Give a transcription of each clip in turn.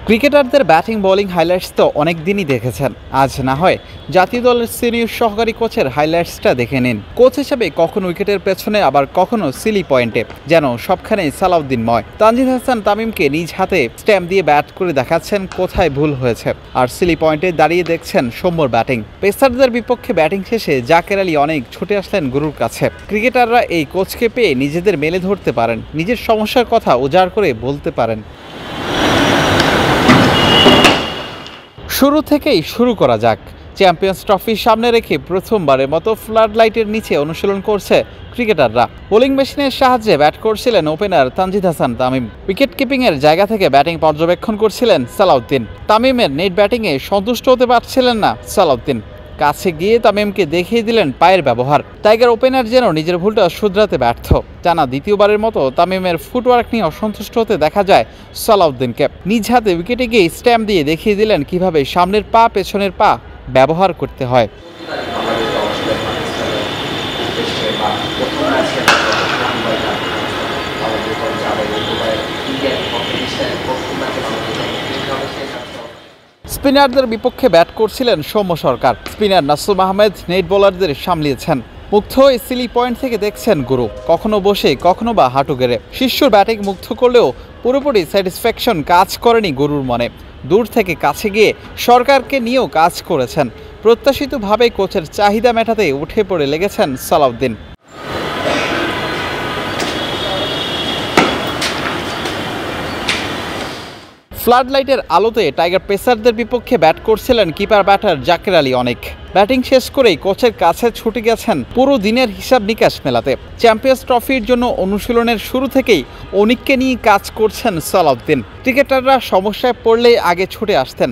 ক্রিকেটারদের batting bowling highlights তো অনেক দিনই দেখেছেন, আজ না হয় জাতীয় দলের সিনিয়র সহকারী কোচের হাইলাইটসটা দেখে নিন। কোচ হিসেবে কখনো উইকেটের পেছনে, আবার কখনো সিলি পয়েন্টে, যেন সবখানেই সালাউদ্দিনময়। তানজিদ হাসান তামিমকে নিজ হাতে স্ট্যাম্প দিয়ে ব্যাট করে দেখাচ্ছেন কোথায় ভুল হয়েছে, আর সিলি পয়েন্টে দাঁড়িয়ে দেখছেন সৌম্যর ব্যাটিং। পেসারদের বিপক্ষে ব্যাটিং শেষে জাকের আলী অনেক ছুটে আসলেন গুরুর কাছে। ক্রিকেটাররা এই কোচকে পেয়ে নিজেদের মেলে ধরতে পারেন, নিজের সমস্যার কথা উজাড় করে বলতে পারেন। শুরু থেকেই শুরু করা যাক। চ্যাম্পিয়ন্স ট্রফি সামনে রেখে প্রথমবারের মতো ফ্লাড লাইটের নিচে অনুশীলন করছে ক্রিকেটাররা। বোলিং মেশিনের সাহায্যে ব্যাট করছিলেন ওপেনার তানজিদ হাসান তামিম। উইকেট কিপিংয়ের জায়গা থেকে ব্যাটিং পর্যবেক্ষণ করছিলেন সালাউদ্দিন। তামিমের নেট ব্যাটিংয়ে সন্তুষ্ট হতে পারছিলেন না সালাউদ্দিন। কাছে গিয়ে তামিমকে দেখিয়ে দিলেন পায়ের ব্যবহার। টাইগার ওপেনার যেন নিজের ভুলটা শুধরাতে ব্যর্থ। টানা দ্বিতীয়বারের মতো তামিমের ফুটওয়ার্ক নিয়ে অসন্তুষ্ট হতে দেখা যায় সালাউদ্দিনকে। নিজ হাতে উইকেটে গিয়ে স্ট্যাম্প দিয়ে দেখিয়ে দিলেন কিভাবে সামনের পা পেছনের পা ব্যবহার করতে হয়। স্পিনারদের বিপক্ষে ব্যাট করছিলেন সৌম্য সরকার। স্পিনার নাসুম আহমেদ নেট বোলারদের সামলিয়েছেন। মুগ্ধ এই সিলি পয়েন্ট থেকে দেখছেন গুরু, কখনো বসে কখনো বা হাঁটু গেড়ে। শিষ্যর ব্যাটিং মুগ্ধ করলেও পুরোপুরি স্যাটিসফ্যাকশন কাজ করেনি গুরুর মনে। দূর থেকে কাছে গিয়ে সরকারকে নিয়েও কাজ করেছেন। প্রত্যাশিতভাবেই কোচের চাহিদা মেটাতে উঠে পড়ে লেগেছেন সালাউদ্দিন। ফ্লাড লাইটের আলোতে টাইগার পেসারদের বিপক্ষে ব্যাট করছিলেন কিপার ব্যাটার জাকের আলী অনেক। ব্যাটিং শেষ করেই কোচের কাছে ছুটে গেছেন পুরো দিনের হিসাব নিকাশ মেলাতে। চ্যাম্পিয়ন্স ট্রফির জন্য অনুশীলনের শুরু থেকেই অনিককে নিয়ে কাজ করছেন সালাউদ্দিন। ক্রিকেটাররা সমস্যায় পড়লেই আগে ছুটে আসতেন,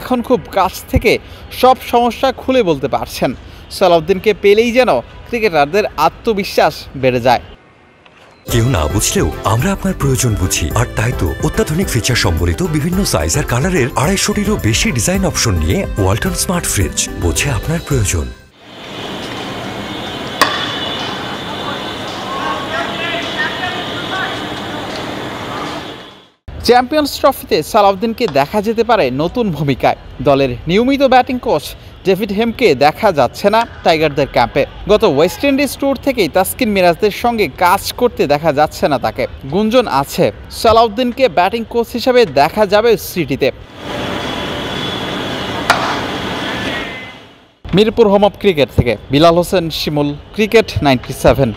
এখন খুব কাছ থেকে সব সমস্যা খুলে বলতে পারছেন। সালাউদ্দিনকে পেলেই যেন ক্রিকেটারদের আত্মবিশ্বাস বেড়ে যায়। কেউ না বুঝলেও আমরা আপনার প্রয়োজন বুঝি, আর তাই তো অত্যাধুনিক ফিচার সম্বলিত বিভিন্ন সাইজ আর কালারের 250-টিরও বেশি ডিজাইন অপশন নিয়ে ওয়ালটন স্মার্ট ফ্রিজ বোঝে আপনার প্রয়োজন। চ্যাম্পিয়ন্স ট্রফিতে সালাউদ্দিনকে দেখা যেতে পারে নতুন ভূমিকায়। দলের নিয়মিত ব্যাটিং কোচ ডেভিড হেমকে দেখা যাচ্ছে না টাইগারদের ক্যাম্পে। গত ওয়েস্ট ইন্ডিজ ট্যুর থেকেই তাসকিন মিরাজদের সঙ্গে কাজ করতে দেখা যাচ্ছে না তাকে। গুঞ্জন আছে সালাউদ্দিনকে ব্যাটিং কোচ হিসেবে দেখা যাবে সিটিতে। মিরপুর হোম অফ ক্রিকেট থেকে বিলাল হোসেন শিমুল, ক্রিকেট 97।